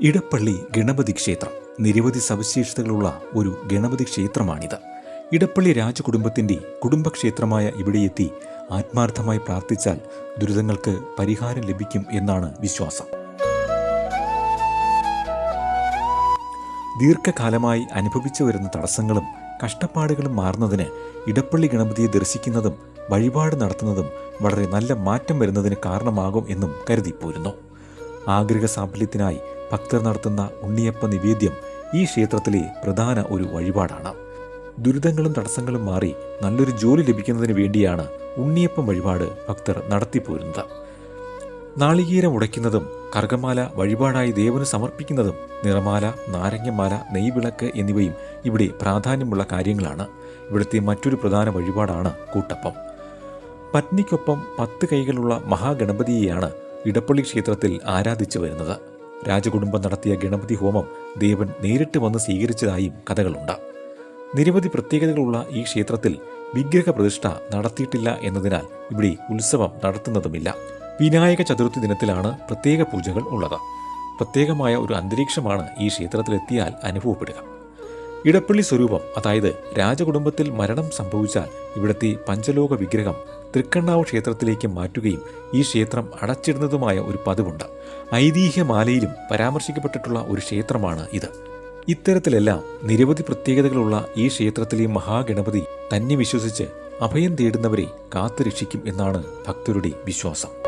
ഇടപ്പള്ളി ഗണപതി ക്ഷേത്രം നിരവധി സവിശേഷതകളുള്ള ഒരു ഗണപതി ക്ഷേത്രമാണിത്. ഇടപ്പള്ളി രാജകുടുംബത്തിന്റെ കുടുംബക്ഷേത്രമായ ഇവിടെയെത്തി ആത്മാർത്ഥമായി പ്രാർത്ഥിച്ചാൽ ദുരിതങ്ങൾക്ക് പരിഹാരം ലഭിക്കും എന്നാണ് വിശ്വാസം. ദീർഘകാലമായി അനുഭവിച്ചു വരുന്ന തടസ്സങ്ങളും കഷ്ടപ്പാടുകളും മാറുന്നതിന് ഇടപ്പള്ളി ഗണപതിയെ ദർശിക്കുന്നതും വഴിപാട് നടത്തുന്നതും വളരെ നല്ല മാറ്റം വരുന്നതിന് കാരണമാകും എന്നും കരുതിപ്പോരുന്നു. ആഗ്രഹ സാഫല്യത്തിനായി ഭക്തർ നടത്തുന്ന ഉണ്ണിയപ്പ നിവേദ്യം ഈ ക്ഷേത്രത്തിലെ പ്രധാന ഒരു വഴിപാടാണ്. ദുരിതങ്ങളും തടസ്സങ്ങളും മാറി നല്ലൊരു ജോലി ലഭിക്കുന്നതിന് വേണ്ടിയാണ് ഉണ്ണിയപ്പം വഴിപാട് ഭക്തർ നടത്തിപ്പോരുന്നത്. നാളികേരം ഉടയ്ക്കുന്നതും കർഗമാല വഴിപാടായി ദേവന് സമർപ്പിക്കുന്നതും നിറമാല, നാരങ്ങമാല, നെയ്വിളക്ക് എന്നിവയും ഇവിടെ പ്രാധാന്യമുള്ള കാര്യങ്ങളാണ്. ഇവിടുത്തെ മറ്റൊരു പ്രധാന വഴിപാടാണ് കൂട്ടപ്പം. പത്നിക്കൊപ്പം 10 കൈകളുള്ള മഹാഗണപതിയെയാണ് ഇടപ്പള്ളി ക്ഷേത്രത്തിൽ ആരാധിച്ചു വരുന്നത്. രാജകുടുംബം നടത്തിയ ഗണപതി ഹോമം ദേവൻ നേരിട്ട് വന്ന് സ്വീകരിച്ചതായും കഥകളുണ്ട്. നിരവധി പ്രത്യേകതകളുള്ള ഈ ക്ഷേത്രത്തിൽ വിഗ്രഹ പ്രതിഷ്ഠ നടത്തിയിട്ടില്ല എന്നതിനാൽ ഇവിടെ ഉത്സവം നടത്തുന്നതുമില്ല. വിനായക ചതുർത്ഥി ദിനത്തിലാണ് പ്രത്യേക പൂജകൾ ഉള്ളത്. പ്രത്യേകമായ ഒരു അന്തരീക്ഷമാണ് ഈ ക്ഷേത്രത്തിലെത്തിയാൽ അനുഭവപ്പെടുക. ഇടപ്പള്ളി സ്വരൂപം, അതായത് രാജകുടുംബത്തിൽ മരണം സംഭവിച്ചാൽ ഇവിടുത്തെ പഞ്ചലോക വിഗ്രഹം തൃക്കണ്ണാവ് ക്ഷേത്രത്തിലേക്ക് മാറ്റുകയും ഈ ക്ഷേത്രം അടച്ചിടുന്നതുമായ ഒരു പതിവുണ്ട്. ഐതിഹ്യമാലയിലും പരാമർശിക്കപ്പെട്ടിട്ടുള്ള ഒരു ക്ഷേത്രമാണ് ഇത്. ഇത്തരത്തിലെല്ലാം നിരവധി പ്രത്യേകതകളുള്ള ഈ ക്ഷേത്രത്തിലെ മഹാഗണപതി തന്നെ വിശ്വസിച്ച് അഭയം തേടുന്നവരെ കാത്തുരക്ഷിക്കും എന്നാണ് ഭക്തരുടെ വിശ്വാസം.